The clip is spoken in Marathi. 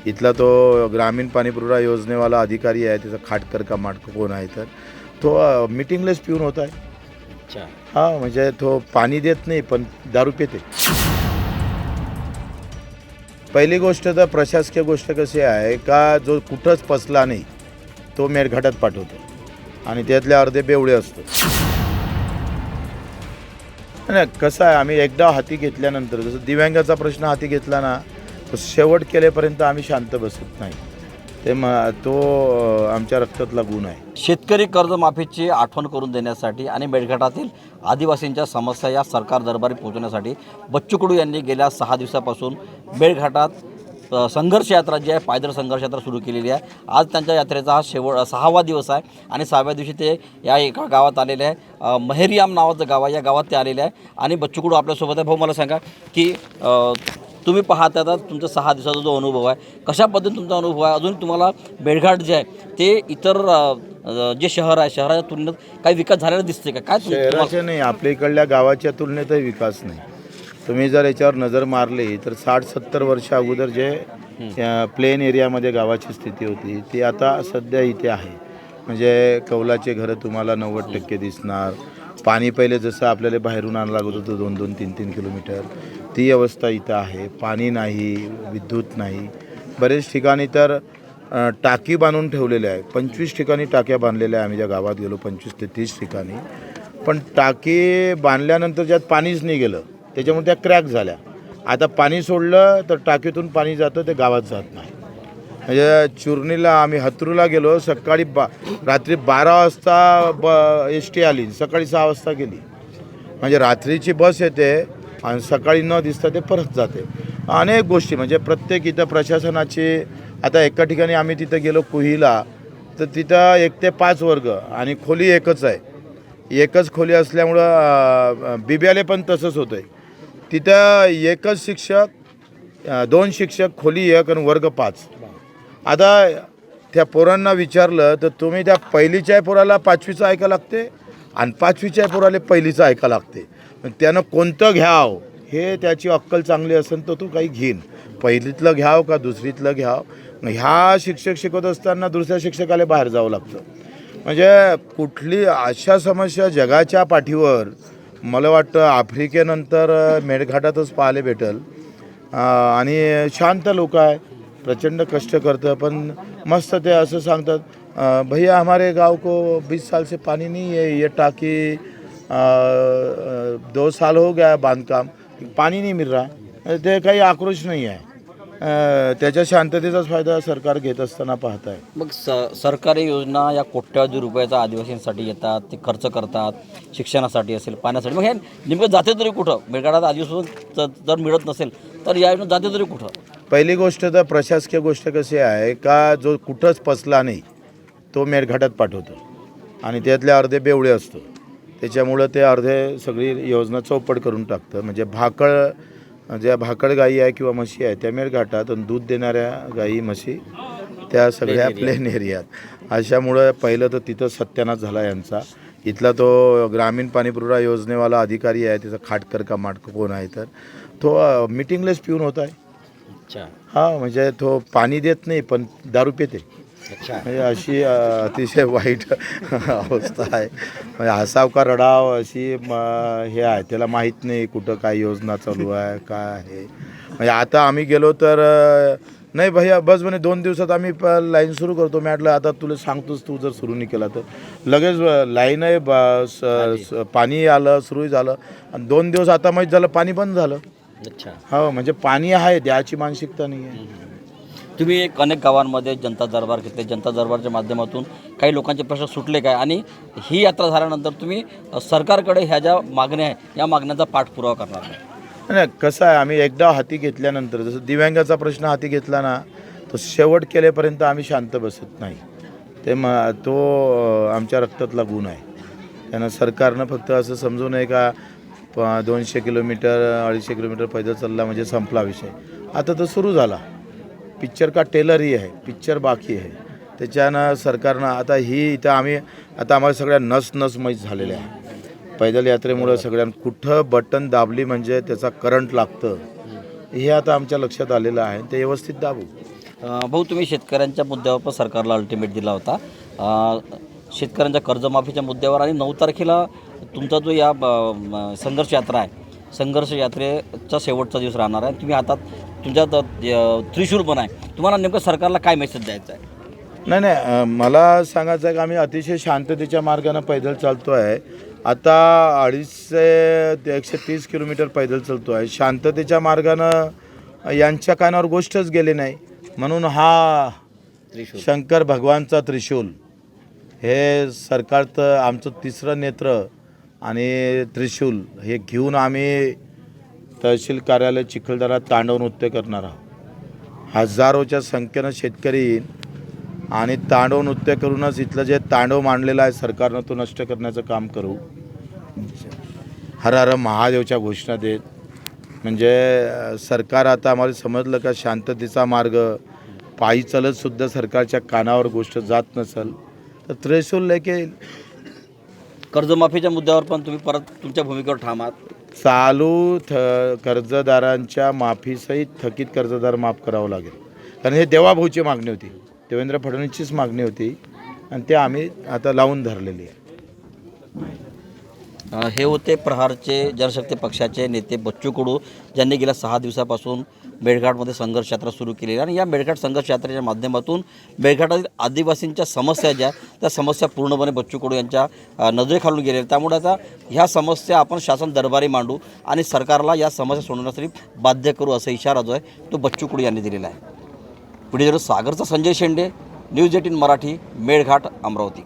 इथला तो ग्रामीण पाणीपुरवठा योजनेवाला अधिकारी आहे, त्याचा खाटकर का माटकर कोण आहे, तर तो मीटिंगलेस पिऊन होता आहे. अच्छा. हां, म्हणजे तो पाणी देत नाही पण दारू पिते. पहिली गोष्ट तर प्रशासकीय गोष्ट कशी आहे का, जो कुठंच पसला नाही तो मेळघाटात पाठवतो आणि त्यातले अर्धे बेवडे असतो. नाही, कसं आहे, आम्ही एकदा हाती घेतल्यानंतर जसं दिव्यांगाचा प्रश्न हाती घेतला ना, तो शेवट केल्यापर्यंत आम्ही शांत बसत नाही. तो आमच्या रक्तातला गुण आहे. शेतकरी कर्जमाफीची आठवण करून देण्यासाठी आणि मेळघाटातील आदिवासींच्या समस्या या सरकार दरबारी पोहोचवण्यासाठी बच्चू कडू यांनी गेल्या 6 दिवसापासून मेळघाटात संघर्ष यात्रा जी आहे, पायदळ संघर्ष यात्रा सुरू केलेली आहे. आज त्यांच्या यात्रेचा हा 6वा दिवस आहे आणि 6व्या दिवशी ते या एका गावात आलेले आहे. महेरियाम नावाचं गाव आहे, या गावात ते आलेले आहे आणि बच्चू कडू आपल्यासोबत आहे. भाऊ, मला सांगा की तुम्ही पाहता आता तुमचा 6 दिवसाचा जो अनुभव आहे, कशा पद्धतीने तुमचा अनुभव आहे? अजून तुम्हाला मेळघाट जे आहे ते इतर जे शहर आहे, शहराच्या तुलनेत काही विकास झालेला दिसते का? काय शहराचे नाही, आपल्या इकडल्या गावाच्या तुलनेतही विकास नाही. तुम्ही जर याच्यावर नजर मारली तर 60-70 वर्ष अगोदर जे प्लेन एरियामध्ये गावाची स्थिती होती ती आता सध्या इथे आहे. म्हणजे कौलाचे घरं तुम्हाला 90% दिसणार. पाणी पहिले जसं आपल्याला बाहेरून आणायला लागत होतं 2-2, 3-3 किलोमीटर, ती अवस्था इथं आहे. पाणी नाही, विद्युत नाही. बरेच ठिकाणी तर टाकी बांधून ठेवलेल्या आहे. 25 ठिकाणी टाक्या बांधलेल्या आहे. आम्ही ज्या गावात गेलो 25 ते 30 ठिकाणी, पण टाकी बांधल्यानंतर ज्यात पाणीच नाही गेलं त्याच्यामुळे त्या क्रॅक झाल्या. आता पाणी सोडलं तर टाकीतून पाणी जातं, ते गावात जात नाही. म्हणजे चुरणीला आम्ही हत्रूला गेलो, सकाळी रात्री 12 वाजता एस टी आली, सकाळी 6 वाजता गेली. म्हणजे रात्रीची बस येते आणि सकाळी न दिसता ते परत जाते. अनेक गोष्टी म्हणजे प्रत्येक इथं प्रशासनाची. आता एका ठिकाणी आम्ही तिथं गेलो कुहीला, तर तिथं 1 ते 5 वर्ग आणि खोली एकच आहे. एकच खोली असल्यामुळं बिब्याले पण तसंच होतं आहे. तिथं एकच शिक्षक, 2 शिक्षक, खोली 1 आणि वर्ग 5. आता त्या पोरांना विचारलं तर तुम्ही त्या पहिलीच्या पोराला 5वीचं ऐका लागते आणि 5वीच्या पोराला पहिलीचं ऐका लागते. त्यानं कोणतं घ्यावं हे त्याची अक्कल चांगली असेल तर तो काही घेईन. पहिलीतलं घ्यावं का दुसरीतलं घ्यावं, ह्या शिक्षक शिकवत असताना दुसऱ्या शिक्षकाला बाहेर जावं लागतं. म्हणजे कुठली अशा समस्या जगाच्या पाठीवर मला वाटतं आफ्रिकेनंतर मेळघाटातच पाहायला भेटेल. आणि शांत लोक आहे, प्रचंड कष्ट करतं, पण मस्त ते असं सांगतात, भैया हमारे गाव को 20 साल से पानी नहीं है, ये टाकी 2 साल हो गया बांधकाम, पाणी नाही मिल रहा. ते काही आक्रोश नाही आहे. त्याच्या शांततेचाच फायदा सरकार घेत असताना पाहत आहे. मग सरकारी योजना या कोट्यावधी रुपयाचा आदिवासींसाठी येतात, ते खर्च करतात, शिक्षणासाठी असेल, पाण्यासाठी. मग हे नेमकं जाते तरी कुठं? मेळघाटात आदिवासी जर मिळत नसेल तर या योजना जाते तरी कुठं? पहिली गोष्ट तर प्रशासकीय गोष्ट कशी आहे का, जो कुठंच पसला नाही तो मेळघाटात पाठवतो आणि त्यातले अर्धे बेवडे असतो. त्याच्यामुळं ते अर्धे सगळी योजना चौपट करून टाकतं. म्हणजे ज्या भाकड गायी आहे किंवा म्हशी आहे त्या मेळघाटात, आणि दूध देणाऱ्या गायी म्हशी त्या सगळ्या प्लेन एरियात. अशामुळं पहिलं तर तिथं सत्यानाश झाला यांचा. इथला तो ग्रामीण पाणीपुरवठा योजनेवाला अधिकारी आहे, त्याचा खाटकर का माटकर कोण आहे, तर तो मीटिंगलेस पिऊन होता आहे. अच्छा. हां, म्हणजे तो पाणी देत नाही पण दारू पिते. अच्छा. म्हणजे अशी अतिशय वाईट अवस्था आहे. म्हणजे हसाव का रडाव अशी हे आहे. त्याला माहीत नाही कुठं काय योजना चालू आहे काय आहे. म्हणजे आता आम्ही गेलो तर नाही भैया बस म्हणे 2 दिवसात आम्ही लाईन सुरू करतो. मी म्हटलं आता तुला सांगतोच, तू जर सुरू नाही केला तर लगेच लाईन आहे. पाणी आलं, सुरू झालं आणि 2 दिवस आता माहीत झालं पाणी बंद झालं. अच्छा. हो, म्हणजे पाणी आहे, द्यायची मानसिकता नाही आहे. तुम्ही अनेक गावांमध्ये जनता दरबार घेतले, जनता दरबारच्या माध्यमातून काही लोकांचे प्रश्न सुटले काय? आणि ही यात्रा झाल्यानंतर तुम्ही सरकारकडे ह्या ज्या मागण्या आहे या मागण्यांचा पाठपुरावा करणार आहे? नाही, कसं आहे, आम्ही एकदा हाती घेतल्यानंतर जसं दिव्यांगाचा प्रश्न हाती घेतला ना, तो शेवट केल्यापर्यंत आम्ही शांत बसत नाही. तो आमच्या रक्तातला गुण आहे. त्यानं सरकारनं फक्त असं समजू नये का 200 किलोमीटर 250 किलोमीटर पैदल चालला म्हणजे संपला विषय. आता तर सुरू झाला. पिक्चर का टेलरही आहे, पिक्चर बाकी आहे. त्याच्यानं सरकारनं आता इथं आम्हाला सगळ्या नस मैच झालेल्या आहे. पैदल यात्रेमुळं सगळ्यांना कुठं बटन दाबली म्हणजे त्याचा करंट लागतं हे आता आमच्या लक्षात आलेलं आहे. ते व्यवस्थित दाबू. भाऊ, तुम्ही शेतकऱ्यांच्या मुद्द्यावर पण सरकारला अल्टिमेट दिला होता, शेतकऱ्यांच्या कर्जमाफीच्या मुद्द्यावर, आणि 9 तारखेला तुमचा जो या संघर्ष यात्रा आहे, संघर्ष यात्रेचा शेवटचा दिवस राहणार आहे. तुम्ही आता तुमच्यात त्रिशूल पण आहे, तुम्हाला नेमकं सरकारला काय मेसेज द्यायचा आहे? नाही, मला सांगायचं आहे की आम्ही अतिशय शांततेच्या मार्गाने पैदल चालतो आहे. आता 250 ते 130 किलोमीटर पैदल चालतो आहे. शांततेच्या मार्गानं यांच्या कानावर गोष्टच गेली नाही, म्हणून हा त्रिशूल शंकर भगवानचा त्रिशूल हे सरकारचं आमचं तिसरं नेत्र आणि त्रिशूल हे घेऊन आम्ही तहसील कार्यालय चिखलदरा तांडव नृत्य करणार आहोत. हजारोच्या संख्येनं शेतकरी येईल आणि तांडव नृत्य करूनच इथलं जे तांडव मांडलेलं आहे सरकारनं तो नष्ट करण्याचं काम करू. हर हर महादेवच्या घोषणा देत म्हणजे सरकार आता आम्हाला समजलं का शांततेचा मार्ग पायी चालतसुद्धा सरकारच्या कानावर गोष्ट जात नसेल तर त्रिशूल लेके कर्जमाफीच्या मुद्द्यावर पण तुम्ही परत तुमच्या भूमिकेवर ठाम आहात. चालू कर्जदारांच्या माफीसहित थकीत कर्जदार माफ करावं लागेल, कारण हे देवाभाऊची मागणी होती, देवेंद्र फडणवीसचीच मागणी होती आणि ते आम्ही आता लावून धरलेली आहे. हे होते प्रहारचे जनशक्ती पक्षाचे नेते बच्चू कडू, ज्यांनी गेल्या 6 दिवसापासून मेळघाटमध्ये संघर्ष यात्रा सुरू केलेली आहे. आणि या मेळघाट संघर्ष यात्रेच्या माध्यमातून मेळघाटातील आदिवासींच्या समस्या ज्या त्या समस्या पूर्णपणे बच्चू कडू यांच्या नजरेखालून गेलेल्या आहेत. त्यामुळे आता ह्या समस्या आपण शासन दरबारी मांडू आणि सरकारला या समस्या सोडवण्यासाठी बाध्य करू, असा इशारा जो आहे तो बच्चू कडू यांनी दिलेला आहे. व्हिडिओ सागरचा संजय शेंडे, न्यूज 18 मराठी, मेळघाट, अमरावती.